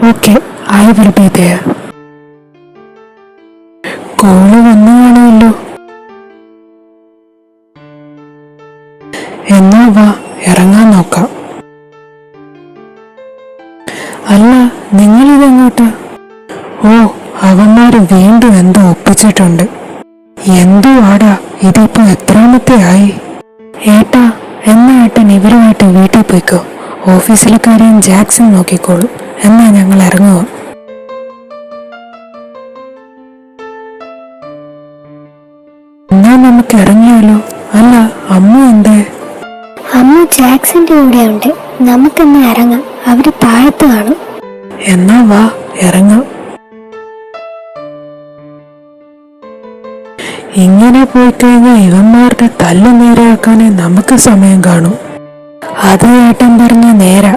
Okay, I will be there. Call വന്നു കാണുമല്ലോ. എന്നാ വാ, ഇറങ്ങാൻ നോക്കാം. അല്ല, നിങ്ങളിതെങ്ങോട്ടാ? ഓ, അവന്മാര് വീണ്ടും എന്തോ ഒപ്പിച്ചിട്ടുണ്ട്. എന്തോ ആടാ, ഇതിപ്പോ എത്രാമത്തെ ആയി? ഏട്ടാ, എന്നാ ഏട്ടൻ ഇവരുമായിട്ട് വീട്ടിൽ പോയിക്കോ. ഓഫീസിലെ കാര്യം ജാക്സൺ നോക്കിക്കോളും. എന്നാ ഞങ്ങൾ ഇറങ്ങുക. എന്നാ നമുക്ക് ഇറങ്ങിയാലോ? അല്ല, അമ്മ എന്തേ? അമ്മ ജാക്സന്റെ കൂടെ ഉണ്ട്. നമുക്കെന്നാ ഇറങ്ങാം, അവര് താഴത്ത് കാണും. എന്നാ വാ, ഇറങ്ങാം. ഇങ്ങനെ പോയി കഴിഞ്ഞാൽ ഇവന്മാരുടെ തല്ല് നേരെയാക്കാനേ നമുക്ക് സമയം കാണും. അത് ഏട്ടൻ പറഞ്ഞ നേരാ.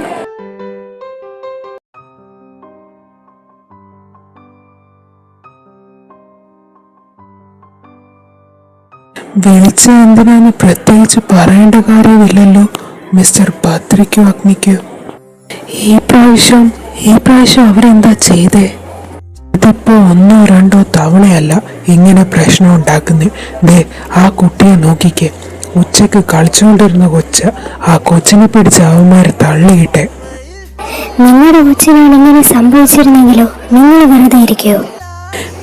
വിളിച്ച എന്തിനാന്ന് പ്രത്യേകിച്ച് പറയേണ്ട കാര്യമില്ലല്ലോ മിസ്റ്റർ പത്രിക്കോ അഗ്നിക്കോ. ഈ പ്രാവശ്യം അവരെന്താ ചെയ്തേ? ഇതിപ്പോ 1-2 തവണയല്ല ഇങ്ങനെ പ്രശ്നം ഉണ്ടാക്കുന്നേ. ദേ, ആ കുട്ടിയെ നോക്കിക്കേ. ഉച്ചക്ക് കളിച്ചുകൊണ്ടിരുന്ന ആ കൊച്ചിനെ പിടിച്ച് അവന്മാരെ തള്ളിയിട്ടെ. നിങ്ങളുടെ കൊച്ചിനാണ് ഇങ്ങനെ സംഭവിച്ചിരുന്നെങ്കിലോ നിങ്ങൾ വെറുതെ ഇരിക്കോ?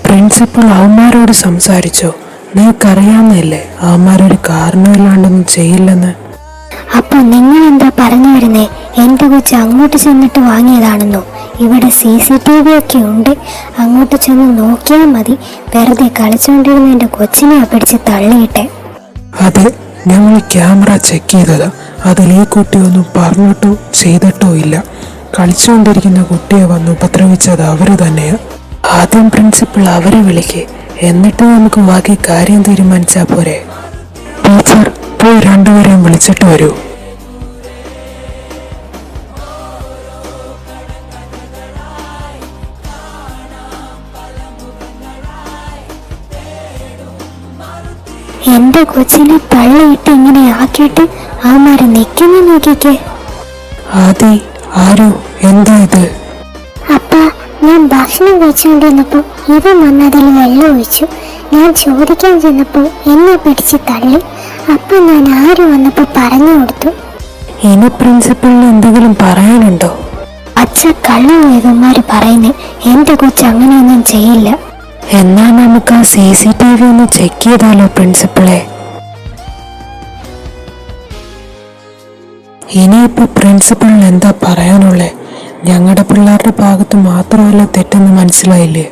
പ്രിൻസിപ്പൽ അവന്മാരോട് സംസാരിച്ചോ? നിനക്കറിയാവുന്നല്ലേ അവന്മാരൊരു കാരണമില്ലാണ്ടൊന്നും ചെയ്യില്ലെന്ന്. അപ്പൊ നിങ്ങൾ എന്താ പറഞ്ഞു വരുന്നേ? എന്റെ കൊച്ച് അങ്ങോട്ട് ചെന്നിട്ട് വാങ്ങിയതാണെന്നോ? ഇവിടെ CCTV ഒക്കെ ഉണ്ട്, അങ്ങോട്ട് ചെന്ന് നോക്കിയാൽ മതി. വെറുതെ കളിച്ചുകൊണ്ടിരുന്ന എന്റെ കൊച്ചിനെ പിടിച്ച് തള്ളിയിട്ടെ. അതെ, ഞങ്ങൾ ക്യാമറ ചെക്ക് ചെയ്തതാ. അതിൽ ഈ കുട്ടിയൊന്നും പറഞ്ഞിട്ടോ ചെയ്തിട്ടോ ഇല്ല. കളിച്ചുകൊണ്ടിരിക്കുന്ന കുട്ടിയെ വന്ന് ഉപദ്രവിച്ചത് അവര് തന്നെയാ. ആദ്യം പ്രിൻസിപ്പൽ അവരെ വിളിക്കേ, എന്നിട്ട് നമുക്ക് ബാക്കി കാര്യം തീരുമാനിച്ചാ പോരെ. ടീച്ചർ, പോയി 2 പേരെയും വിളിച്ചിട്ട് വരൂ. എന്റെ കൊച്ചിനെ തള്ളിയിട്ട് ഇങ്ങനെ ആക്കിയിട്ട് അവന്മാര് നിൽക്കുന്ന നോക്കിക്കേ. ആദി, ആരോ, എന്താ ഇത്? അപ്പ, ഞാൻ ഭക്ഷണം കഴിച്ചുകൊണ്ടിരുന്നപ്പോ ഇവൻ വന്നതിൽ വെള്ളം ഒഴിച്ചു. ഞാൻ ചോദിക്കാൻ ചെന്നപ്പോ എന്നെ പിടിച്ച് തള്ളി. അപ്പൊ ഞാൻ ആര് വന്നപ്പോ പറഞ്ഞു കൊടുത്തു. ഇനി പ്രിൻസിപ്പലിന് എന്തെങ്കിലും പറയാനുണ്ടോ? അച്ഛ കള്ളം ഇവന്മാര് പറയുന്നേ. എന്റെ കൊച്ച് അങ്ങനെയൊന്നും ചെയ്യില്ല. എന്നാ നമുക്ക് ആ CCTV ഒന്ന് ചെക്ക് ചെയ്താലോ പ്രിൻസിപ്പളെ? ഇനിയിപ്പോ പ്രിൻസിപ്പളിന് എന്താ പറയാനുള്ളേ? ഞങ്ങളുടെ പിള്ളേരുടെ ഭാഗത്ത് മാത്രമല്ല തെറ്റെന്ന് മനസ്സിലായില്ലേ?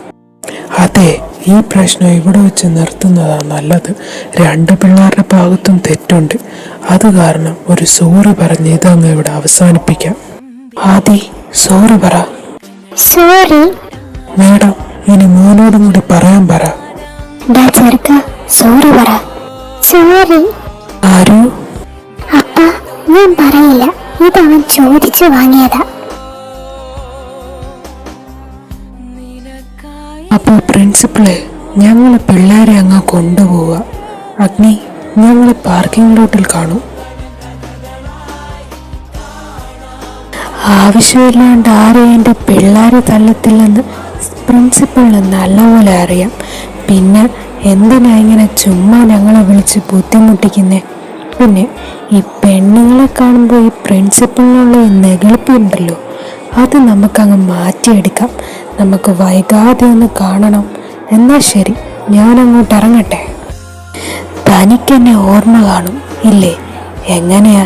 അതെ, ഈ പ്രശ്നം ഇവിടെ വെച്ച് നിർത്തുന്നതാ നല്ലത്. 2 പിള്ളേരുടെ ഭാഗത്തും തെറ്റുണ്ട്. അത് കാരണം ഒരു സോറി പറഞ്ഞ് ഇതങ്ങ് ഇവിടെ അവസാനിപ്പിക്കാം. ആദി, സോറി പറ. സോറി മേഡം, ഇനി മോനോടും കൂടി പറയാൻ പറ. സോറി പറ. സോറി. ആരോ? അപ്പ, ഞാൻ പറയില്ല. ഇതവൻ ചോദിച്ചു വാങ്ങിയതാ. അപ്പൊ പ്രിൻസിപ്പളെ, ഞങ്ങള് പിള്ളേരെ അങ്ങ് കൊണ്ടുപോവുക. അഗ്നി, ഞങ്ങള് പാർക്കിംഗ് ലോട്ടിൽ കാണും. ആവശ്യമില്ലാണ്ട് ആരെയും എൻ്റെ പിള്ളേരെ തള്ളത്തില്ലെന്ന് പ്രിൻസിപ്പളിന് നല്ലപോലെ അറിയാം. പിന്നെ എന്തിനാ ഇങ്ങനെ ചുമ്മാ ഞങ്ങളെ വിളിച്ച് ബുദ്ധിമുട്ടിക്കുന്നേ? പിന്നെ ഈ പെണ്ണുങ്ങളെ കാണുമ്പോൾ ഈ പ്രിൻസിപ്പളിനുള്ള ഈ നെഗളിപ്പുണ്ടല്ലോ, അത് നമുക്കങ്ങ് മാറ്റിയെടുക്കാം. നമുക്ക് വൈകാതെ ഒന്ന് കാണണം. എന്നാൽ ശരി, ഞാനങ്ങോട്ട് ഇറങ്ങട്ടെ. തനിക്കെന്നെ ഓർമ്മ കാണും ഇല്ലേ? എങ്ങനെയാ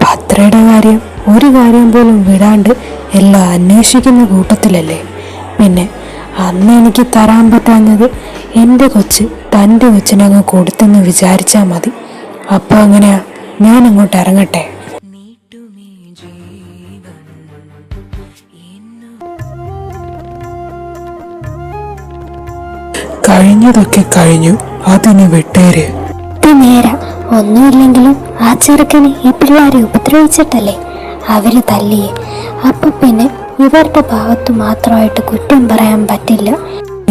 പത്രയുടെ കാര്യം? ഒരു കാര്യം പോലും വിടാണ്ട് എല്ലാം അന്വേഷിക്കുന്ന കൂട്ടത്തിലല്ലേ? പിന്നെ അന്ന് എനിക്ക് തരാൻ പറ്റാഞ്ഞത് എൻ്റെ കൊച്ച് തൻ്റെ കൊച്ചിനങ്ങ് കൊടുത്തെന്ന് വിചാരിച്ചാൽ മതി. അപ്പോൾ അങ്ങനെയാ, ഞാനങ്ങോട്ട് ഇറങ്ങട്ടെ. കഴിഞ്ഞതൊക്കെ കഴിഞ്ഞു, അതിന് വിട്ടേര്. നേരാ, ഒന്നുമില്ലെങ്കിലും ആ ചെറുക്കന് ഈ പിള്ളേരെ ഉപദ്രവിച്ചിട്ടല്ലേ അവര് തല്ലിയേ. അപ്പൊ പിന്നെ ഇവരുടെ ഭാഗത്ത് മാത്രമായിട്ട് കുറ്റം പറയാൻ പറ്റില്ല.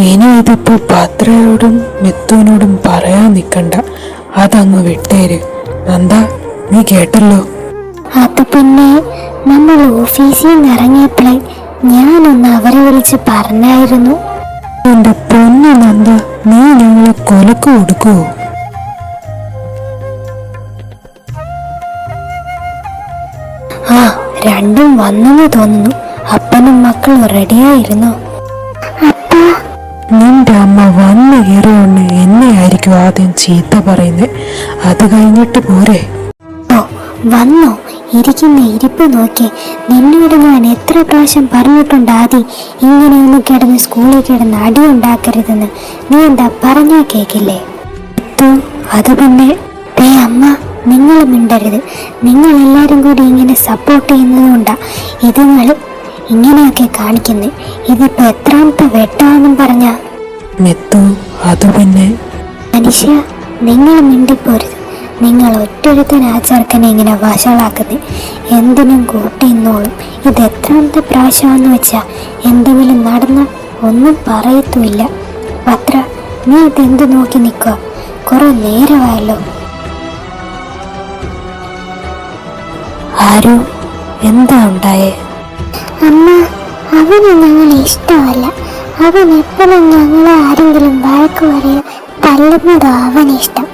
ഇനി ഇതിപ്പോ പത്രയോടും മിത്തുവിനോടും പറയാൻ നിൽക്കണ്ട, അതങ്ങ് വിട്ടേര്. നന്ദാ, നീ കേട്ടല്ലോ? അത് പിന്നെ നമ്മൾ ഓഫീസിൽ നിന്ന് ഇറങ്ങിയപ്പോഴേ ഞാനൊന്ന് അവരെ വിളിച്ച് പറഞ്ഞായിരുന്നു. എന്റെ പൊന്നു നന്ദ, നീ ഞങ്ങളെ കൊലക്ക് കൊടുക്കുവോ? ആ, രണ്ടും വന്നെന്ന് തോന്നുന്നു. അപ്പനും മക്കളും റെഡിയായിരുന്നു. അപ്പാ, നിന്റെ അമ്മ വന്ന് കയറിയോണ്ട് എന്നെ ആയിരിക്കും ആദ്യം ചീത്ത പറയുന്നത്. അത് കഴിഞ്ഞിട്ട് പോരെ? ഓ, വന്നോ? ഇരിക്കുന്ന ഇരിപ്പ് നോക്കി. നിന്നോട് ഞാൻ എത്ര പ്രാവശ്യം പറഞ്ഞിട്ടുണ്ട് ആദി, ഇങ്ങനെയൊന്നും കിടന്ന് സ്കൂളിൽ കിടന്ന് അടി ഉണ്ടാക്കരുതെന്ന്. നീ എന്താ പറഞ്ഞാ കേക്കില്ലേ? അത് പിന്നെ അമ്മ, നിങ്ങൾ മിണ്ടരുത്. നിങ്ങൾ എല്ലാവരും കൂടി ഇങ്ങനെ സപ്പോർട്ട് ചെയ്യുന്നതുകൊണ്ടാ ഇതുങ്ങൾ ഇങ്ങനെയൊക്കെ കാണിക്കുന്നത്. ഇതിപ്പോ എത്രാമത്തെ വെട്ടാണെന്നും പറഞ്ഞ മെത്തു, അത് പിന്നെ മനുഷ്യ, നിങ്ങൾ മിണ്ടിപ്പോരുത്. നിങ്ങൾ ഒറ്റൊരുത്തൻ ആ ചെറുക്കനെ ഇങ്ങനെ വഷളാക്കുന്നത്. എന്തിനും കൂട്ടിന്നോളും. ഇത് എത്രാമത്തെ പ്രാവശ്യമാണെന്ന് വെച്ചാ എന്തെങ്കിലും നടന്ന ഒന്നും പറയത്തുമില്ല. പത്ര, നീ ഇതെന്ത് നോക്കി നിൽക്കുക? കുറെ നേരമായല്ലോ. ആരോ, എന്താ ഉണ്ടായേ? അമ്മ, അവന് ഞങ്ങളെ ഇഷ്ടമല്ല. അവൻ എപ്പോഴും ഞങ്ങളെ ആരെങ്കിലും വഴക്ക് പറയോ തല്ലുന്നതോ അവനിഷ്ടം.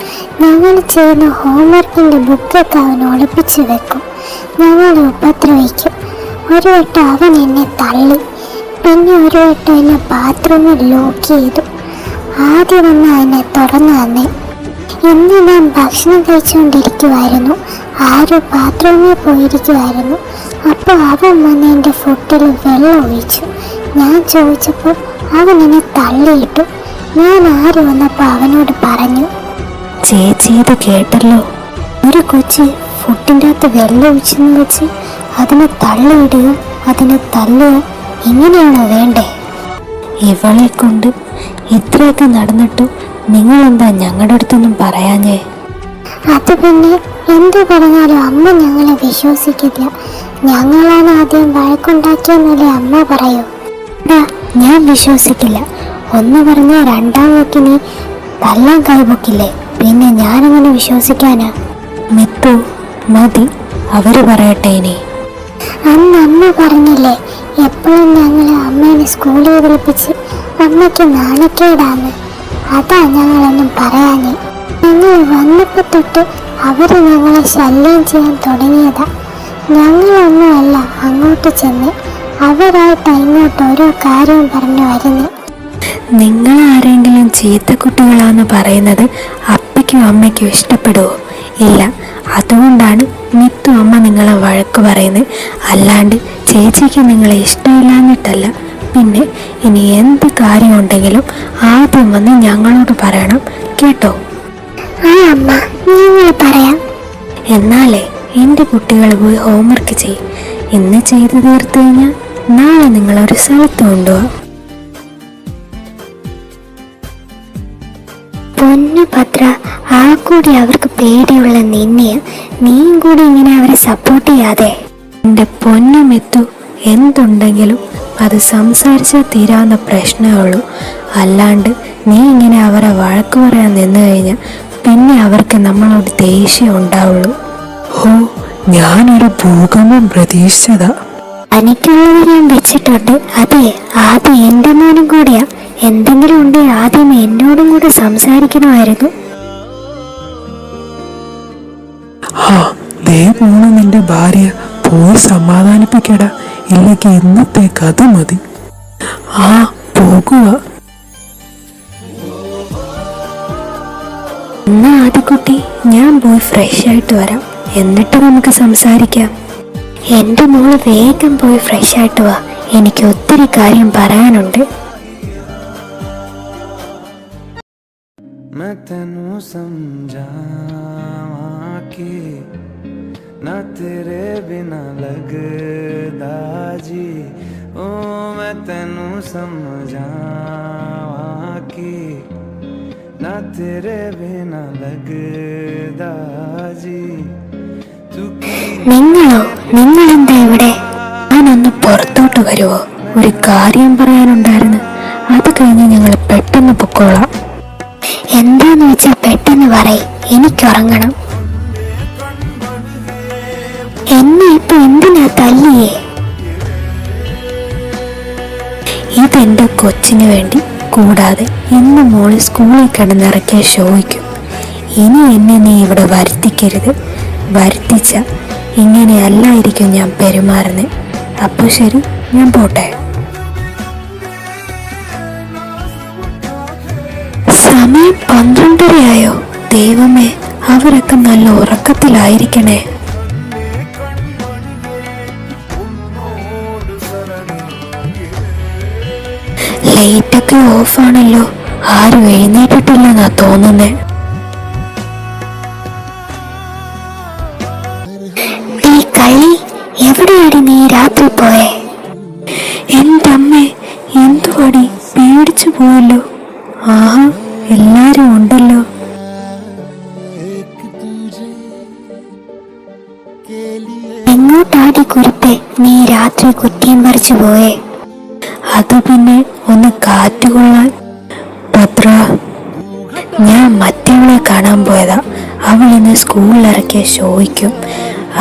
ഞങ്ങൾ ചെയ്യുന്ന ഹോംവർക്കിൻ്റെ ബുക്കൊക്കെ അവൻ ഒളിപ്പിച്ച് വെക്കും. ഞങ്ങളെ ഉപദ്രവിക്കും. ഒരു വട്ടം അവൻ എന്നെ തള്ളി. പിന്നെ ഒരു വട്ടം എന്നെ ബാത്റൂമിൽ ലോക്ക് ചെയ്തു. ആദ്യം വന്ന് എന്നെ തുറന്നു തന്നെ. ഇന്ന് ഞാൻ ഭക്ഷണം കഴിച്ചുകൊണ്ടിരിക്കുമായിരുന്നു. ആരോ ബാത്റൂമിൽ പോയിരിക്കുമായിരുന്നു. അപ്പോൾ അവൻ വന്ന് എൻ്റെ ഫുഡിൽ വെള്ളം ഒഴിച്ചു. ഞാൻ ചോദിച്ചപ്പോൾ അവൻ എന്നെ തള്ളിയിട്ടു. ഞാൻ ആര് വന്നപ്പോൾ അവനോട് പറഞ്ഞു. ചേച്ചി ഇത് കേട്ടല്ലോ. ഒരു കൊച്ച് ഫുഡിൻ്റെ അകത്ത് വെള്ളം ഒഴിച്ചെന്ന് വെച്ച് അതിനെ തള്ളിയിടുക, അതിനെ തള്ളുക, ഇങ്ങനെയാണോ വേണ്ടേ? ഇവളെ കൊണ്ട് ഇത്രയൊക്കെ നടന്നിട്ടും നിങ്ങളെന്താ ഞങ്ങളുടെ അടുത്തൊന്നും പറയാഞ്ഞേ? അത് പിന്നെ എന്ത് പറഞ്ഞാലും അമ്മ ഞങ്ങളെ വിശ്വസിക്കില്ല. ഞങ്ങളാണ് ആദ്യം വഴക്കുണ്ടാക്കിയെന്നല്ലേ അമ്മ പറയൂ. ഞാൻ വിശ്വസിക്കില്ല. ഒന്ന് പറഞ്ഞാൽ രണ്ടാം വാക്ക് നീ തല്ലാൻ കൈപൊക്കില്ലേ? പിന്നെ ഞാനെങ്ങനെ വിശ്വസിക്കാനാ? മിത്തു, മതി, അവര് പറയട്ടെ. ഇനി അന്ന് അമ്മ പറഞ്ഞില്ലേ എപ്പോഴും ഞങ്ങളെ അമ്മേനെ സ്കൂളിൽ വിളിപ്പിച്ച് അമ്മയ്ക്ക് നാണക്കേടാന്ന്. അതാ ഞങ്ങളൊന്നും പറയാഞ്ഞേ. ഞങ്ങൾ വന്നപ്പോൾ തൊട്ട് അവര് ഞങ്ങളെ ശല്യം ചെയ്യാൻ തുടങ്ങിയതാ. ഞങ്ങളൊന്നുമല്ല അങ്ങോട്ട് ചെന്ന്, അവരായിട്ട് ഇങ്ങോട്ട് ഓരോ കാര്യവും പറഞ്ഞു വരുന്നേ. നിങ്ങൾ ആരെങ്കിലും ചീത്തക്കുട്ടികളാന്ന് പറയുന്നത് അപ്പയ്ക്കും അമ്മയ്ക്കും ഇഷ്ടപ്പെടുവോ? ഇല്ല. അതുകൊണ്ടാണ് മിത്തു അമ്മ നിങ്ങളെ വഴക്ക് പറയുന്നത്. അല്ലാണ്ട് ചേച്ചിക്ക് നിങ്ങളെ ഇഷ്ടമില്ലാഞ്ഞിട്ടല്ല. പിന്നെ ഇനി എന്ത് കാര്യമുണ്ടെങ്കിലും ആദ്യം വന്ന് ഞങ്ങളോട് പറയണം, കേട്ടോ? ആ അമ്മ, ഞങ്ങൾ പറയാം. എന്നാലേ എൻ്റെ കുട്ടികൾ പോയി ഹോംവർക്ക് ചെയ്യും. ഇന്ന് ചെയ്തു തീർത്തു കഴിഞ്ഞാൽ നാളെ നിങ്ങളൊരു സ്ഥലത്ത് കൊണ്ടുപോവാം. പൊന്നു പത്ര, ആ കൂടി അവർക്ക് പേടിയുള്ള നിന്നെയും നീയും കൂടി ഇങ്ങനെ അവരെ സപ്പോർട്ട് ചെയ്യാതെ. എൻ്റെ പൊന്നു മിത്തു, എന്തുണ്ടെങ്കിലും അത് സംസാരിച്ചാൽ തീരാവുന്ന പ്രശ്നമേ ഉള്ളൂ. അല്ലാണ്ട് നീ ഇങ്ങനെ അവരെ വഴക്ക് പറയാൻ നിന്ന് കഴിഞ്ഞാൽ പിന്നെ അവർക്ക് നമ്മളോട് ദേഷ്യം ഉണ്ടാവുള്ളൂ. ഓ, ഞാനൊരു ഭൂകമ്പം പ്രതീക്ഷിച്ചതാ. എനിക്കുള്ളത് ഞാൻ വെച്ചിട്ടുണ്ട്. അതെ, ആദ്യം എൻ്റെ മോനും കൂടിയാ. എന്തെങ്കിലും ഉണ്ടെങ്കിൽ ആദ്യം എന്നോടും കൂടി സംസാരിക്കണമായിരുന്നു. ആ, ദേ പോണു നിന്റെ ഭാര്യ. പോയി സമാധാനിപ്പിക്കടാ, ഇല്ലെങ്കിൽ ഇന്നത്തേക്ക് അത് മതി. ആ, പോകുക. എന്നാ ആദ്യക്കുട്ടി, ഞാൻ പോയി ഫ്രഷ് ആയിട്ട് വരാം. എന്നിട്ട് നമുക്ക് സംസാരിക്കാം. എൻ്റെ മോള് വേഗം പോയി ഫ്രഷ് ആയിട്ട് വാ. എനിക്ക് ഒത്തിരി കാര്യം പറയാനുണ്ട്. मैं तेनू समझावा कि ना तेरे बिना लगदा जी। ओ मैं तेनू समझावा कि ना तेरे बिना लगदा जी। तू നിങ്ങളെന്താ ഇവിടെ? ഞാനൊന്ന് പുറത്തോട്ട് വരുമോ? ഒരു കാര്യം പറയാനുണ്ടായിരുന്നു. അത് കഴിഞ്ഞ് ഞങ്ങൾ പെട്ടെന്ന് പൊക്കോളാം. എന്താന്ന് വെച്ചാൽ പെട്ടെന്ന് പറയും. എനിക്കുറങ്ങണം. എന്നെ ഇപ്പൊ എന്തിനാ തല്ലിയേ? ഇതെൻ്റെ കൊച്ചിന് വേണ്ടി. കൂടാതെ ഇന്ന് മോള് സ്കൂളിൽ കിടന്നിറക്കിയ ഷോയ്ക്കും. ഇനി എന്നെ നീ ഇവിടെ വരുത്തിക്കരുത്. വരുത്തിച്ച ഇങ്ങനെയല്ലായിരിക്കും ഞാൻ പെരുമാറുന്നത്. അപ്പോൾ ശരി, ഞാൻ പോട്ടെ. സമയം 12:30 ദൈവമേ, അവരൊക്കെ നല്ല ഉറക്കത്തിലായിരിക്കണേ. ലൈറ്റൊക്കെ ഓഫാണല്ലോ. ആരും എഴുന്നേറ്റിട്ടില്ലെന്നാ തോന്നുന്നേ. ഈ കളി എവിടെയാടി നീ രാത്രി പോയേ? എൻ്റെ അമ്മേ, എന്തുവാടി, പേടിച്ചു പോയല്ലോ. ആഹാ, എല്ലാരും ഉണ്ടല്ലോ. എങ്ങോട്ടാടി കുരുപ്പേ നീ രാത്രി കുറ്റിയം പറിച്ചു പോയേ? അത് പിന്നെ ഒന്ന് കാറ്റുകൊള്ളാൻ. ഭദ്ര, ഞാൻ മറ്റവളെ കാണാൻ പോയതാ. അവൾ ഇന്ന് സ്കൂളിലിറക്കിയ ഷോയ്ക്കും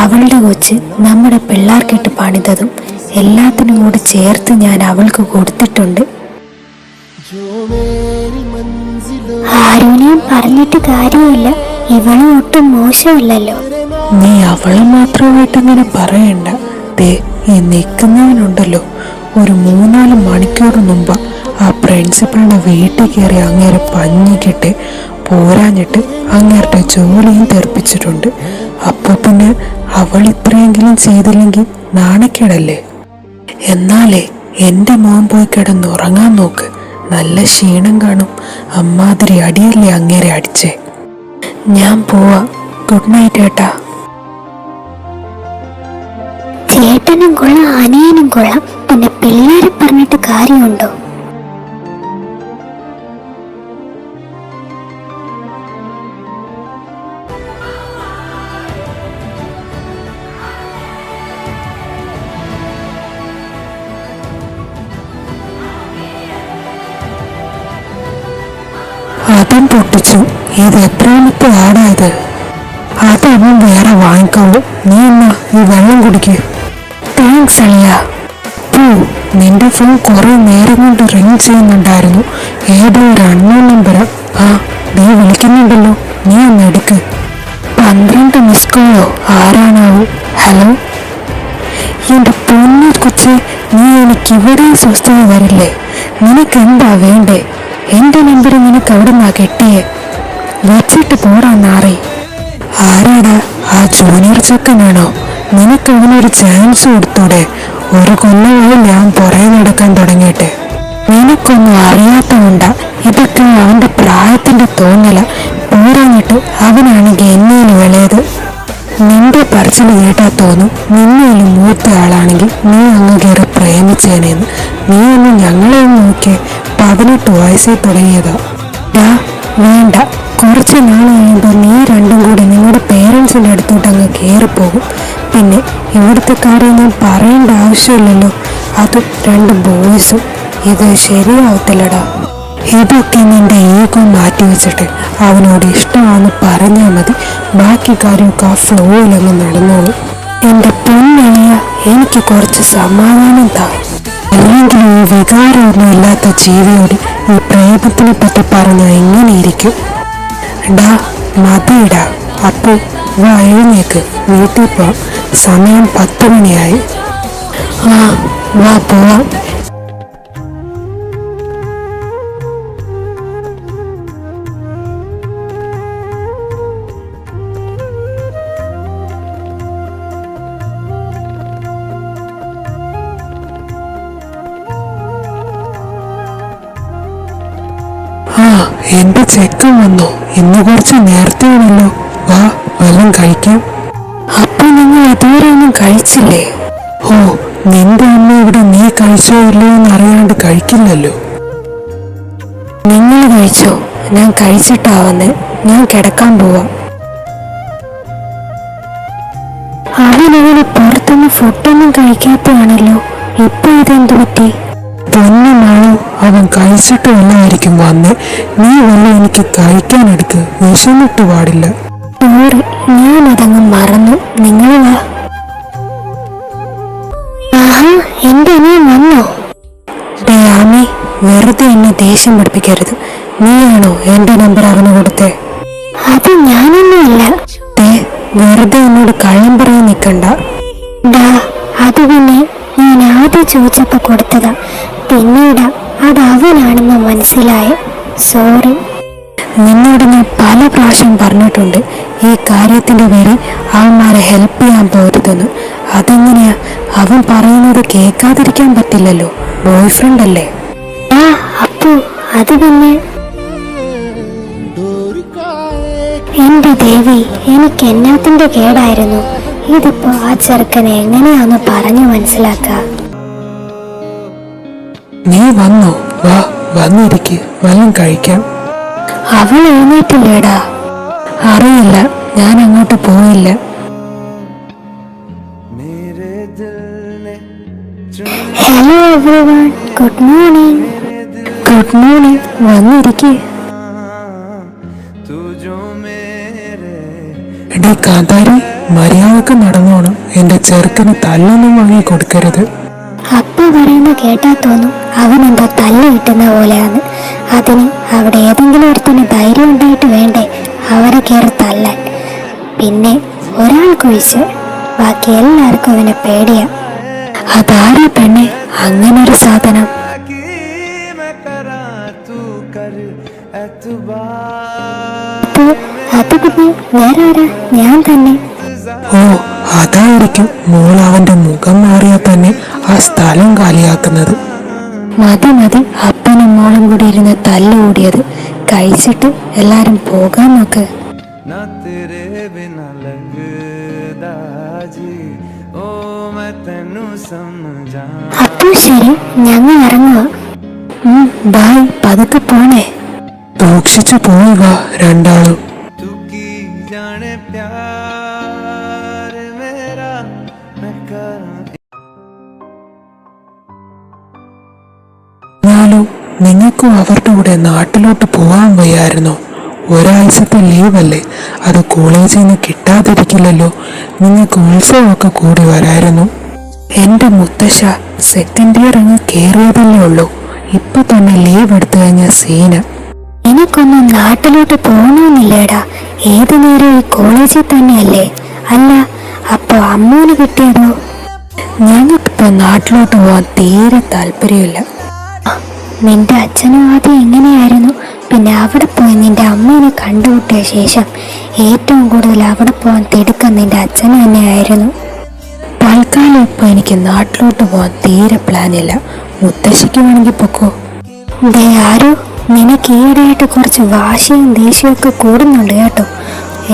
അവളുടെ കൊച്ച് നമ്മുടെ പിള്ളേർക്കിട്ട് പണിതതും എല്ലാത്തിനും കൂടി ചേർത്ത് ഞാൻ അവൾക്ക് കൊടുത്തിട്ടുണ്ട്. ആരോനെയും പറഞ്ഞിട്ട് കാര്യമില്ല, ഇവള് ഒട്ടും മോശമില്ലല്ലോ. നീ അവളെ മാത്രമായിട്ടങ്ങനെ പറയണ്ട. ദേ, ഈ നിൽക്കുന്നവനുണ്ടല്ലോ, ഒരു 3-4 മണിക്കൂർ മുമ്പ് ആ പ്രിൻസിപ്പളിന്റെ വീട്ടിൽ കയറി അങ്ങേരെ പഞ്ഞിക്കിട്ട് പോരാഞ്ഞിട്ട് അങ്ങേരുടെ ജോലിയും തെറിപ്പിച്ചിട്ടുണ്ട്. അപ്പൊ പിന്നെ അവൾ ഇത്രയെങ്കിലും ചെയ്തില്ലെങ്കിൽ നാണക്കേടല്ലേ? എന്നാലേ എൻ്റെ മോൻ പോയി കിടന്നുറങ്ങാൻ നോക്ക്. നല്ല ക്ഷീണം കാണും. അമ്മാതിരി അടിയല്ലേ അങ്ങേരെ അടിച്ചേ. ഞാൻ പോവാ. ഗുഡ് നൈറ്റ് ഏട്ടാ. ചേട്ടനും കൊള്ളാം, അനിയനും കൊള്ളാം, പിന്നെ പിള്ളേരെ പറഞ്ഞിട്ട് കാര്യമുണ്ടോ? അതും പൊട്ടിച്ചു. ഇത് എത്രാമത്തെ ആടായത്? അതവൻ വേറെ വാങ്ങിക്കോളൂ. നീ എന്നാ ഈ വെള്ളം കുടിക്ക്. താങ്ക്സ് അളിയ. പോ, നിന്റെ ഫോൺ കുറെ നേരം കൊണ്ട് റിങ് ചെയ്യുന്നുണ്ടായിരുന്നു. ഏതോ ഒരു അൺനോൺ നമ്പറാ. ആ, നീ വിളിക്കുന്നുണ്ടല്ലോ, നീ ഒന്ന് എടുക്ക്. 12 മിസ് കോളോ? ആരാണാവോ? ഹലോ, എൻ്റെ പൊന്നു കൊച്ചെ, നീ എനിക്കിവിടെ സ്വസ്ഥത വരില്ലേ? നിനക്കെന്താ വേണ്ടേ? എൻ്റെ നമ്പർ നിനക്ക് എവിടെ നിന്നാ കെട്ടിയേ? വെച്ചിട്ട് പോടാ നാറി. ആരാടാ? ആ ജൂനിയർ ചെക്കനാണോ? നിനക്ക് അവനൊരു ചാൻസ് കൊടുത്തൂടെ? ഒരു കൊല്ലമായി ഞാൻ പുറകെ നടക്കാൻ തുടങ്ങിയിട്ട്. നിനക്കൊന്നും അറിയാത്തതുകൊണ്ടാ. ഇതൊക്കെ അവൻ്റെ പ്രായത്തിൻ്റെ തോന്നല. പോരാഞ്ഞിട്ട് അവനാണെങ്കിൽ എന്നേലും വിളയത്. നിന്റെ പറച്ചിൽ കേട്ടാ തോന്നും നിന്നേലും മൂത്ത ആളാണെങ്കിൽ നീ അങ്ങ് കയറി പ്രേമിച്ചേനേന്ന്. നീ ഒന്ന് ഞങ്ങളെ ഒന്ന് നോക്കിയേ. 18 വയസ്സിൽ തുടങ്ങിയതാ. വേണ്ട, കുറച്ച് നാൾ കഴിയുമ്പോൾ നീ രണ്ടും കൂടി നിങ്ങളുടെ പേരൻസിൻ്റെ അടുത്തോട്ട് അങ്ങ് കയറിപ്പോകും. പിന്നെ ഇവിടുത്തെ കാര്യം ഞാൻ പറയേണ്ട ആവശ്യമില്ലല്ലോ. അതും 2 ബോയ്സും. ഇത് ശരിയാവത്തില്ലടാ. ഇതൊക്കെ നിന്റെ ഈഗോ മാറ്റി വെച്ചിട്ട് അവനോട് ഇഷ്ടമാണെന്ന് പറഞ്ഞാൽ മതി. ബാക്കി കാര്യമൊക്കെ ആ ഫ്ലോയിലങ്ങ് നടന്നോളൂ. എൻ്റെ പൊന്നണിയ, എനിക്ക് കുറച്ച് സമാധാനം താ. അല്ലെങ്കിൽ ഈ വികാരമൊന്നും ഇല്ലാത്ത ജീവിയോട് ഈ പ്രേമത്തിനെ പറ്റി പറഞ്ഞാൽ എങ്ങനെയിരിക്കും? ഡാ, മതിയിടാ. അപ്പോൾ വാ, എഴുന്നേക്ക്, വീട്ടിൽ പോവാം. സമയം 10 മണിയായി. ആ, വാ പോവാം. ആ, എന്റെ ചെക്കൻ വന്നു. ഇന്ന് കുറച്ച് നേരത്തെ ആണല്ലോ. വാ, വല്ലതും കഴിക്കാം. അപ്പൊ നിങ്ങൾ ഇതുവരെ ഒന്നും കഴിച്ചില്ലേ? ഓ, നിന്റെ അമ്മ ഇവിടെ നീ കഴിച്ചോ ഇല്ലയോ എന്ന് അറിയാണ്ട് കഴിക്കില്ലല്ലോ. നിങ്ങൾ കഴിച്ചോ? ഞാൻ കഴിച്ചിട്ടാവുന്നേ. ഞാൻ കിടക്കാൻ പോവാം. അവനവന് പുറത്തുനിന്ന് ഫുഡൊന്നും കഴിക്കാത്തതാണല്ലോ. ഇപ്പൊ ഇതെന്തു പറ്റി? പൊന്നുമാണോ, അവൻ കഴിച്ചിട്ട് വല്ലതായിരിക്കും വന്ന്. നീ വല്ല എനിക്ക് കഴിക്കാനെടുക്ക്. വിശന്നിട്ട് പാടില്ല. ഞാനതങ്ങ് മറന്നു. നിങ്ങൾ വാ. ആഹാ, എന്റെ അനിയൻ വന്നോ? ഡേ, എന്നെ ദേഷ്യം പഠിപ്പിക്കരുത്. നീയാണോ എൻ്റെ നമ്പർ അവന് കൊടുത്തേ? അത് ഞാനൊന്നുമല്ല. വെറുതെ എന്നോട് കള്ളം പറയാൻ നിൽക്കണ്ട. ഡാ, അത് പിന്നെ ഞാൻ ആദ്യം ചോദിച്ചപ്പോ കൊടുത്തതാ. പിന്നീട് അത് അവനാണെന്ന് മനസ്സിലായി. സോറി. നിന്നോട് ഞാൻ പല പ്രാവശ്യം പറഞ്ഞിട്ടുണ്ട് ഈ കാര്യത്തിന്റെ പേരിൽ അവന്മാരെ ഹെൽപ്പ് ചെയ്യാൻ പോരുതെന്ന്. അതെങ്ങനെയാ? അവൻ പറയുന്നത് കേൾക്കാതിരിക്കാൻ പറ്റില്ലല്ലോ. ബോയ് ഫ്രണ്ട് അല്ലേ? ആ അപ്പു, അത് പിന്നെ എന്റെ ദേവി, എനിക്ക് എന്നാത്തിന്റെ കേടായിരുന്നു. ഇതിപ്പോ ആ ചെറുക്കനെ എങ്ങനെയാന്ന് പറഞ്ഞു മനസ്സിലാക്ക. നീ വന്നോ? വാ, വന്നിരിക്ക്, വല്ലതും കഴിക്കാം. അവൾ എഴുന്നേറ്റില്ലേടാ? അറിയില്ല, ഞാൻ അങ്ങോട്ട് പോയില്ല. Hello everyone, good morning. Good morning, വന്നിരിക്കേ. എടീ കാന്താരി, മര്യാദക്ക് നടന്നോണം. എന്റെ ചെറുക്കന് തല്ലൊന്നും വാങ്ങി കൊടുക്കരുത്. അപ്പ പറയുന്ന കേട്ടാ തോന്നും അവൻ എന്താ തല്ല് കിട്ടുന്ന പോലെയാണ്. അതിന് അവിടെ ഏതെങ്കിലും ഒരുത്തിന് ധൈര്യം ഉണ്ടായിട്ട് വേണ്ടേ അവരെ കയറി തല്ലാൻ. പിന്നെ ഒരാൾക്കൊഴിച്ച് ബാക്കി എല്ലാവർക്കും അവനെ പേടിയാ. അതാരാ പെണ്ണെ അങ്ങനൊരു സാധനം? അപ്പോ അത് പിന്നെ വേറെ ആരാ? ഞാൻ തന്നെ. ഓ, അതായിരിക്കും മോൾ അവന്റെ മുഖം മാറിയാൽ തന്നെ ആ സ്ഥലം കാലിയാക്കുന്നത്. മതി മതി, അപ്പനും മോളും കൂടി ഇരുന്ന് തല്ല് കൂടിയത്. കഴിച്ചിട്ട് എല്ലാരും പോകാൻ നോക്ക്. അപ്പോ ശരി, ഞങ്ങൾ ഇറങ്ങുക. ബായ്, പതുക്കെ പോണേ. സൂക്ഷിച്ചു പോയി വാ രണ്ടാളും. എന്നാലും നിങ്ങൾക്കും അവരുടെ കൂടെ നാട്ടിലോട്ട് പോകാൻ വയ്യായിരുന്നോ? ഒരാഴ്ചത്തെ ലീവല്ലേ, അത് കോളേജിൽ നിന്ന് കിട്ടാതിരിക്കില്ലല്ലോ. നിങ്ങൾക്ക് ഉത്സവമൊക്കെ കൂടി വരായിരുന്നു. എൻ്റെ മുത്തശ്ശ സെക്കൻഡ് ഇയർ അങ്ങ് കയറിയതല്ലേ ഉള്ളൂ. ഇപ്പൊ തന്നെ ലീവ് എടുത്തു കഴിഞ്ഞ സീന. എനിക്കൊന്നും നാട്ടിലോട്ട് പോകണമെന്നില്ലേടാ. ഏതു നേരം ഈ കോളേജിൽ തന്നെയല്ലേ. അല്ല, അപ്പൊ അമ്മൂന് കിട്ടിയതോ? ഞങ്ങൾക്കിപ്പോ നാട്ടിലോട്ട് പോകാൻ തീരെ താല്പര്യമില്ല. നിന്റെ അച്ഛനും ആദ്യം എങ്ങനെയായിരുന്നു, പിന്നെ അവിടെ പോയി നിന്റെ അമ്മേനെ കണ്ടുമുട്ടിയ ശേഷം ഏറ്റവും കൂടുതൽ അവിടെ പോകാൻ തിടുക്കം നിന്റെ അച്ഛന് തന്നെയായിരുന്നു. തൽക്കാലം ഇപ്പൊ എനിക്ക് നാട്ടിലോട്ട് പോകാൻ തീരെ പ്ലാനില്ല. മുത്തശ്ശിക്ക് വേണമെങ്കിൽ പൊക്കോ. ദേ ആരോ, നിനക്ക് ഈയിടെയായിട്ട് കുറച്ച് വാശിയും ദേഷ്യവും ഒക്കെ കൂടുന്നുണ്ട് കേട്ടോ.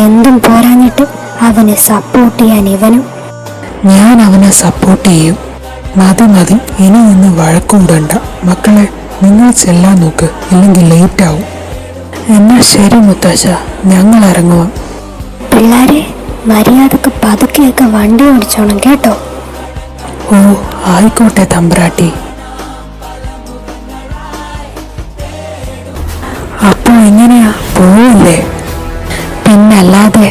എന്തും പോരാഞ്ഞിട്ട് അവനെ സപ്പോർട്ട് ചെയ്യാൻ ഇവനും. ഞാൻ അവനെ സപ്പോർട്ട് ചെയ്യും. മതി മതി, ഇനി നിന്ന് വഴക്കൂടണ്ട. മക്കളെ, നിങ്ങൾ ചെല്ലാൻ നോക്ക്, ഇല്ലെങ്കിൽ ലേറ്റ് ആവും. എന്നാ ശരി മുത്തശ്ശ, ഞങ്ങൾ ഇറങ്ങുക. പിള്ളേരെ, മര്യാദക്ക് പതുക്കെയൊക്കെ വണ്ടി ഓടിച്ചോണം കേട്ടോ. ഓ, ആയിക്കോട്ടെ തമ്പ്രാട്ടി. അപ്പൊ എങ്ങനെയാ, പോവില്ലേ? പിന്നല്ലാതെ.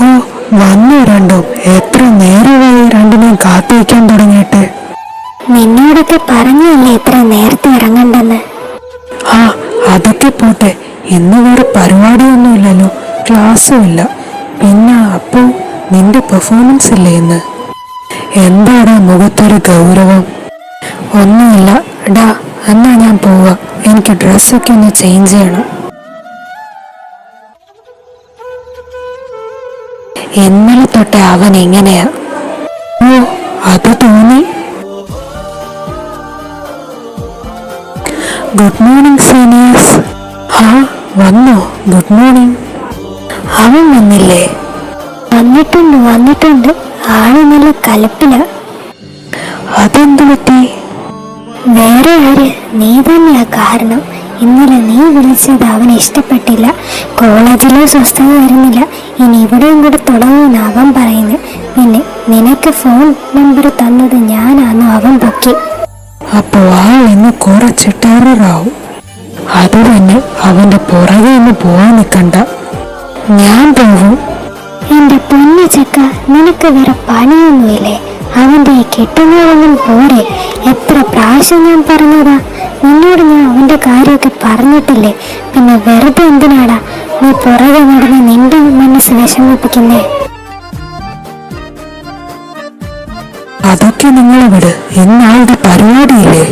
ഓ, വന്നു രണ്ടും. എത്ര നേരമായി രണ്ടിനെയും കാത്തിരിക്കാൻ തുടങ്ങിയിട്ട്. നിന്നോടൊക്കെ പറഞ്ഞല്ലേ ഇത്ര നേരത്തെ ഇറങ്ങണ്ടെന്ന്. ആ, അതൊക്കെ പോട്ടെ. ഇന്ന് വേറെ പരിപാടിയൊന്നുമില്ലല്ലോ, ക്ലാസ്സും ഇല്ല. പിന്നെ അപ്പോ നിന്റെ പെർഫോമൻസ് ഇല്ലേ ഇന്ന്? എന്താടാ മുഖത്തൊരു ഗൗരവം? ഒന്നുമില്ല ഡാ. എന്നാ ഞാൻ പോവാം, എനിക്ക് ഡ്രസ്സൊക്കെ ഒന്ന് ചേഞ്ച് ചെയ്യണം. ഇന്നലെ തൊട്ടേ അവൻ എങ്ങനെയാ? ഓ, അത് തോന്നി. Good morning seniors. ആ, വന്നോ? Good morning. അവൻ വന്നില്ലേ? വന്നിട്ടുണ്ട്. ആള് നല്ല കലപ്പില. അതെന്തു പറ്റി? വേറെ ആര്, നീ തന്നെയാ കാരണം. ഇന്നലെ നീ വിളിച്ചത് അവന് ഇഷ്ടപ്പെട്ടില്ല. കോളേജിലും സ്വസ്ഥത വരുന്നില്ല. ഇനി ഇവിടെയും കൂടെ തുടങ്ങുമെന്ന് അവൻ പറയുന്നു. പിന്നെ നിനക്ക് ഫോൺ നമ്പർ തന്നത് ഞാനാന്നു അവൻ പൊക്കി. അപ്പോ ഇന്ന് കുറച്ച് ടെററാവും. അത് തന്നെ അവന്റെ പുറകെ ഒന്ന് പോവാൻ നിൽക്കണ്ട, ഞാൻ പോവും. എന്റെ പൊന്നു ചെക്ക, നിനക്ക് വേറെ പണിയൊന്നുമില്ലേ? അവന്റെ ഈ കെട്ടുന്നതൊന്നും പോരെ? എത്ര പ്രാവശ്യം ഞാൻ പറഞ്ഞതാ നിന്നോട്. ഞാൻ അവന്റെ കാര്യമൊക്കെ പറഞ്ഞിട്ടില്ലേ? പിന്നെ വെറുതെ എന്തിനാടാ നീ പുറകെ നടന്ന് നിന്റെ മനസ്സ് വിഷമിപ്പിക്കുന്നേ? അതൊക്കെ നിങ്ങൾ വിട്, ഇന്നാളുടെ പരിപാടിയില്ലേ?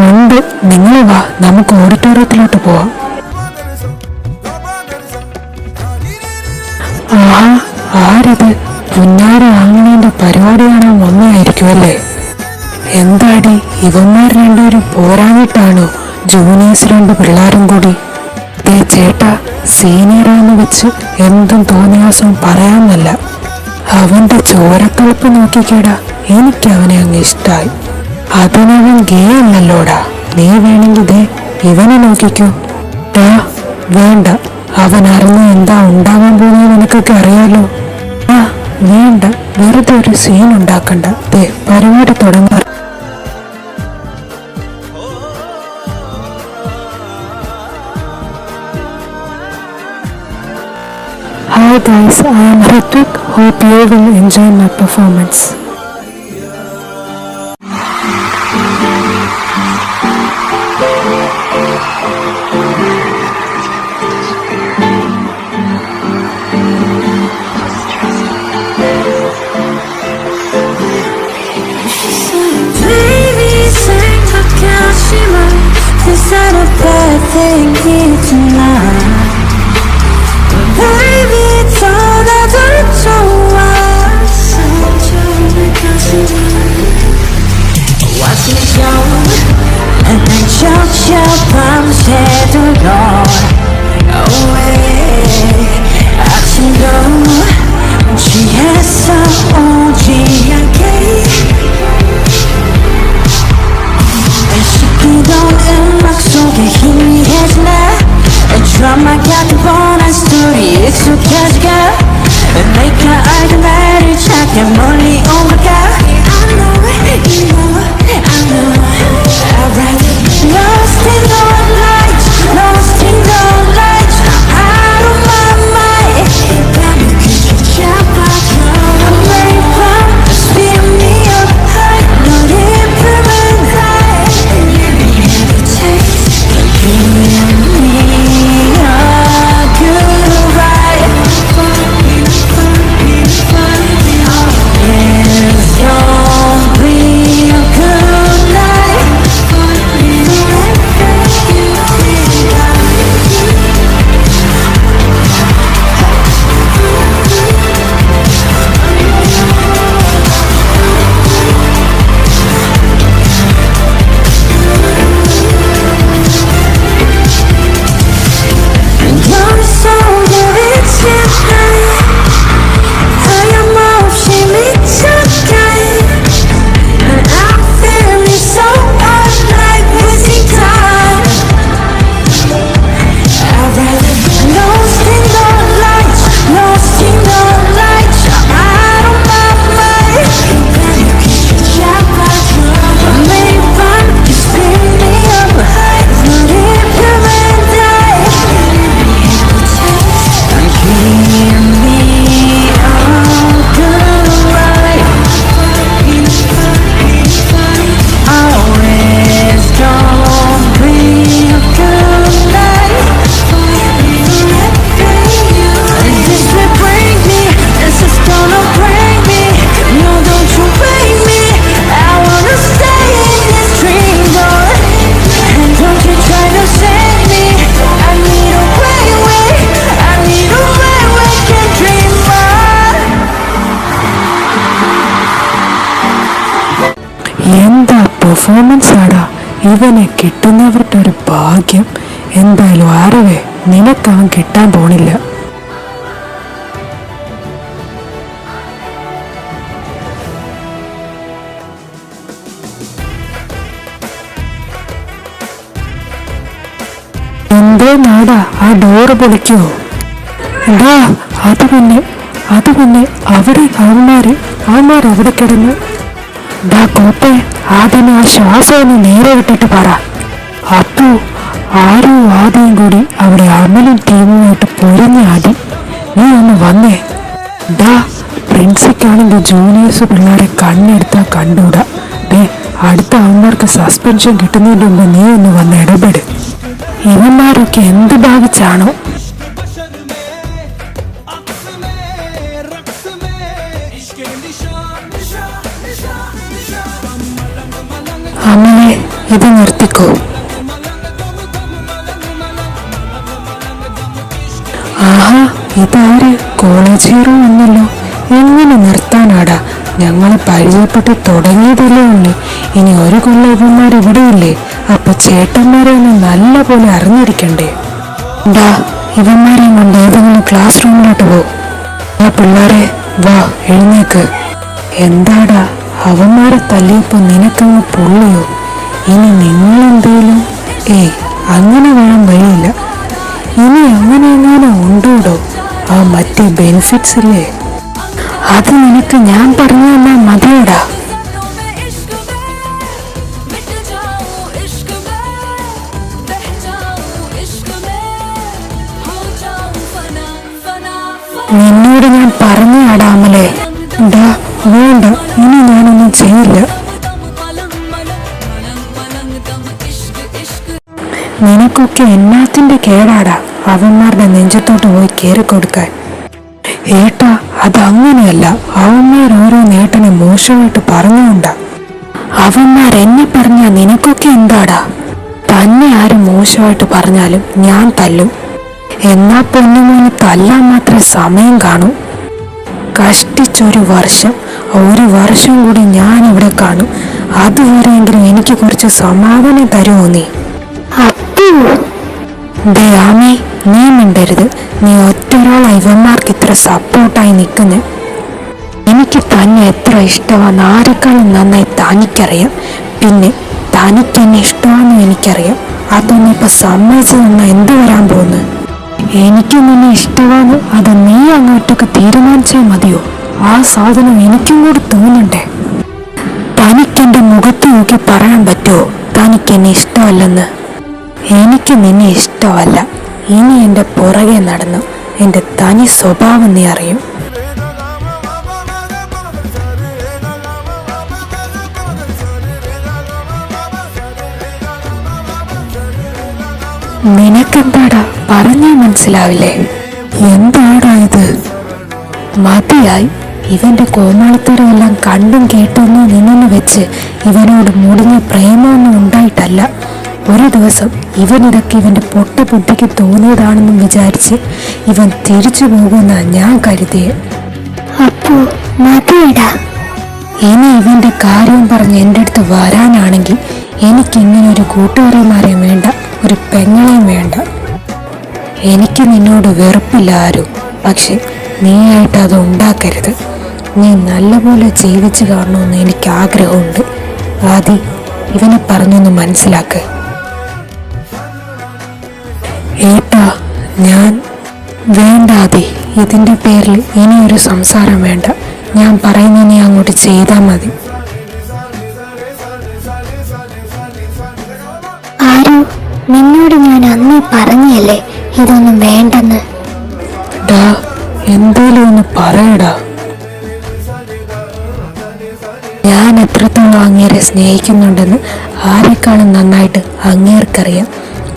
ഉണ്ട്, നിങ്ങൾ വാ, നമുക്ക് ഓഡിറ്റോറിയത്തിലോട്ട് പോവാം. ആഹാ, ആരിത്? പുന്നാര ആങ്ങണേന്റെ പരിപാടി കാണാൻ വന്നതായിരിക്കും അല്ലേ? എന്താടി ഇവന്മാർ രണ്ടുപേരും പോരാഞ്ഞിട്ടാണോ ജൂനിയേഴ്സ് 2 പിള്ളേരും കൂടി? ചേട്ടാ, സീനിയറാന്ന് വെച്ച് എന്തും തോന്നിയ ദിവസം പറയാമെന്നല്ല. അവന്റെ ചോരക്കളപ്പ് നോക്കിക്കേടാ, എനിക്ക് അവനെ അങ്ങ് ഇഷ്ടായി. അതിനവൻ ഗേ അല്ലല്ലോടാ. നീ വേണമെങ്കിൽ ദേ ഇവനെ നോക്കിക്കോ. വേണ്ട, അവൻ അറിഞ്ഞ എന്താ ഉണ്ടാവാൻ പോകുന്നത് നിനക്കൊക്കെ അറിയാലോ. വേണ്ട, വെറുതെ ഒരു സീൻ ഉണ്ടാക്കണ്ട. ദേ പരിപാടി തുടങ്ങാൻ. Hi guys, I am Hrithwik. Hope you will enjoy my performance. Baby, sing the Kashima. Is that a bad thing here tonight? Baby, don't ever show us. Watch me go, and then choke your palms head to Lord. Oh, yeah, I can go. She has some OG, 속에 힘이 해지나 드라마 같은 뻔한 스토리 익숙해지가 내가 알던 나를 찾게 멀리 오니까 I know it, you know it, I know it. I'd rather lost in the lights, lost in the lights, out of my mind. 밤에 그저 잡아줘. I'm ready for spin me up high. 너를 품은 high. Every taste. Give me a good ride. It's gonna be a good night. You're so very different. I am all she meets and I'm feeling so unlike wasting time. I'd rather be lost in the lights, lost in the lights, out of my mind. You can jump out from me, fun, you spin me up high, not even and die. Give me a good ride. Always gonna be a good night. This will bring me, this is gonna bring me. No, don't you bring me. I wanna stay in this dream, boy. And don't you try to save me. I need a way, I need a way we can dream on. എന്താ performance ആടാ, ഇവനെ കിട്ടുന്നവരുടെ ഒരു ഭാഗ്യം. എന്തായാലും ആരവേ, നിനക്കവൻ കിട്ടാൻ പോണില്ല. നാടാ ആ ഡോറ് പൊളിക്കുമോ? ഡാ അത് പിന്നെ അവിടെ അവന്മാർ അവിടെ കിടന്ന്. ഡാ കോപ്പെ, ആദ്യം ആ ശ്വാസം ഒന്ന് നേരെ വിട്ടിട്ട് പറ. അപ്പോ ആരോ ആദ്യം കൂടി അവിടെ അമലും ടീമുമായിട്ട് പൊരിഞ്ഞാടി. നീ ഒന്ന് വന്നേ. ഡാ പ്രിൻസിക്കാണെങ്കിൽ ജൂനിയേഴ്സ് പിള്ളേരെ കണ്ണെടുത്താൽ കണ്ടൂടാ. അടുത്ത അവന്മാർക്ക് സസ്പെൻഷൻ കിട്ടുന്നതിന് മുമ്പ് നീ ഒന്ന് വന്ന് ഇടപെട്. ഇവന്മാരൊക്കെ എന്ത് ഭാവിച്ചാണോ? അമ്മയെ ഇത് നിർത്തിക്കോ. ആഹാ, ഇതാര്? കോളേജ് ഹീറോ എന്നല്ലോ. എങ്ങനെ നിർത്താനാടാ? ഞങ്ങൾ പരിചയപ്പെട്ട് തുടങ്ങിയതല്ലേ ഉള്ളു. ഇനി ഒരു കൊല്ലം ഇവന്മാർ ഇവിടെയില്ലേ? അപ്പൊ ചേട്ടന്മാരെ ഒന്ന് നല്ല പോലെ അറിഞ്ഞിരിക്കണ്ടേ? ഡാ ഇവന്മാരെയും കൊണ്ട് ഏതെങ്കിലും ക്ലാസ് റൂമിലോട്ട് പോ. ആ പിള്ളേരെ വാ, എഴുന്നേക്ക്. എന്താടാ അവന്മാരെ തല്ലിയപ്പോ നിനക്കങ്ങ് പൊള്ളിയോ? ഇനി നിങ്ങളെന്തേലും അങ്ങനെ വേണം വഴിയില്ല. ഇനി അങ്ങനെ ഉണ്ടോടോ? ആ മറ്റേ ബെനിഫിറ്റ്സ് ഇല്ലേ, അത് നിനക്ക് ഞാൻ പറഞ്ഞു തന്നാ മതിയോടാ. നിന്നോട് ഞാൻ പറഞ്ഞു ആടാമലേ. ഡാ വേണ്ട, ഇനി ഞാനൊന്നും ചെയ്യില്ല. നിനക്കൊക്കെ എന്നാത്തിന്റെ കേടാടാ അവന്മാരുടെ നെഞ്ചത്തോട്ട് പോയി കയറി കൊടുക്കാൻ. ഏട്ടാ അതങ്ങനെയല്ല. അവന്മാർ ഓരോ നേട്ടനെ മോശമായിട്ട് പറഞ്ഞുകൊണ്ടാ. അവന്മാർ എന്നെ പറഞ്ഞാ നിനക്കൊക്കെ എന്താടാ? തന്നെ ആരും മോശമായിട്ട് പറഞ്ഞാലും ഞാൻ തല്ലും. എന്നാ പൊന്നുമോന് തല്ലാൻ മാത്രമേ സമയം കാണൂ. കഷ്ടിച്ചൊരു വർഷം കൂടി ഞാൻ ഇവിടെ കാണും. അതുവരെയെങ്കിലും എനിക്ക് കുറച്ച് സമാധാനം തരുമോ നീ? ആമി, നീ മിണ്ടരുത്. നീ ഒറ്റൊരാളാ ഇവന്മാർക്ക് ഇത്ര സപ്പോർട്ടായി നിൽക്കുന്നേ. എനിക്ക് തന്നെ എത്ര ഇഷ്ടമാണെന്ന് ആരെക്കാളും നന്നായി തനിക്കറിയാം. പിന്നെ തനിക്ക് എന്നെ ഇഷ്ടമാണെന്നും എനിക്കറിയാം. അതൊന്നും ഇപ്പൊ സമ്മതിച്ചു തന്നാ എന്ത് വരാൻ പോകുന്നു? എനിക്ക് നിന്നെ ഇഷ്ടമാണ്, അത് നീ അങ്ങോട്ടൊക്കെ തീരുമാനിച്ചാൽ മതിയോ? ആ സാധനം എനിക്കും കൂടി തോന്നണ്ടേ? തനിക്കെന്റെ മുഖത്ത് നോക്കി പറയാൻ പറ്റുമോ തനിക്ക് എന്നെ ഇഷ്ടമല്ലെന്ന്? എനിക്ക് നിന്നെ ഇഷ്ടമല്ല. ഇനി എൻ്റെ പുറകെ നടന്നു എൻ്റെ തനി സ്വഭാവം നീ അറിയും. നിനക്കെന്താടാ പറഞ്ഞാൽ മനസ്സിലാവില്ലേ? എന്താടാ ഇത്? മതിയായി. ഇവന്റെ കോമാളിത്തരമെല്ലാം കണ്ടും കേട്ടൊന്നും നിന്നു വെച്ച് ഇവനോട് മുടിഞ്ഞ പ്രേമമൊന്നും ഉണ്ടായിട്ടല്ല. ഒരു ദിവസം ഇവനിതൊക്കെ ഇവന്റെ പൊട്ട ബുദ്ധിക്ക് തോന്നിയതാണെന്നും വിചാരിച്ച് ഇവൻ തിരിച്ചു പോകുന്ന ഞാൻ കരുതിയെ. അപ്പോ മതിയടാ. ഇനി ഇവന്റെ കാര്യം പറഞ്ഞ് എൻ്റെ അടുത്ത് വരാനാണെങ്കിൽ എനിക്കിങ്ങനെ ഒരു കൂട്ടുകാരന്മാരെയും വേണ്ട, ഒരു പെങ്ങളെയും വേണ്ട. എനിക്ക് നിന്നോട് വെറുപ്പില്ല ആരും. പക്ഷെ നീയായിട്ട് അത് ഉണ്ടാക്കരുത്. നീ നല്ലപോലെ ജീവിച്ചു കാണണമെന്ന് എനിക്ക് ആഗ്രഹമുണ്ട്. ആദ്യം ഇവനെ പറഞ്ഞൊന്ന് മനസ്സിലാക്ക്. ഏട്ടാ ഞാൻ വേണ്ടാതെ ഇതിൻ്റെ പേരിൽ ഇനിയൊരു സംസാരം വേണ്ട. ഞാൻ പറയുന്ന നീ അങ്ങോട്ട് ചെയ്താൽ മതി. ആരോ നിന്നോട് ഞാൻ അന്നേ പറഞ്ഞല്ലേ ഇതൊന്നും വേണ്ടെന്ന്. ഡാ എന്തേലും ഒന്ന് പറയടാ. ഞാൻ എത്രത്തോളം അങ്ങേരെ സ്നേഹിക്കുന്നുണ്ടെന്ന് ആരെക്കാളും നന്നായിട്ട് അങ്ങേർക്കറിയാം.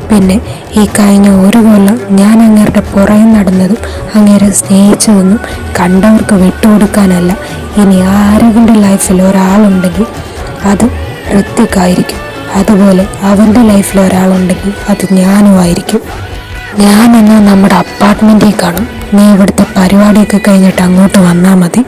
പിന്നെ ഈ കഴിഞ്ഞ ഒരു കൊല്ലം ഞാൻ അങ്ങേരുടെ പുറകെ നടന്നതും അങ്ങേരെ സ്നേഹിച്ചതൊന്നും കണ്ടവർക്ക് വിട്ടുകൊടുക്കാനല്ല. ഇനി ആരെങ്കിലും ലൈഫിൽ ഒരാളുണ്ടെങ്കിൽ അത് ഋത്വിക്കായിരിക്കും. അതുപോലെ അവൻ്റെ ലൈഫിൽ ഒരാളുണ്ടെങ്കിൽ അത് ഞാനുമായിരിക്കും. ഞാനെന്നാ നമ്മുടെ അപ്പാർട്ട്മെൻറ്റിൽ കാണും. നീ ഇവിടുത്തെ പരിപാടിയൊക്കെ കഴിഞ്ഞിട്ട് അങ്ങോട്ട് വന്നാൽ മതി.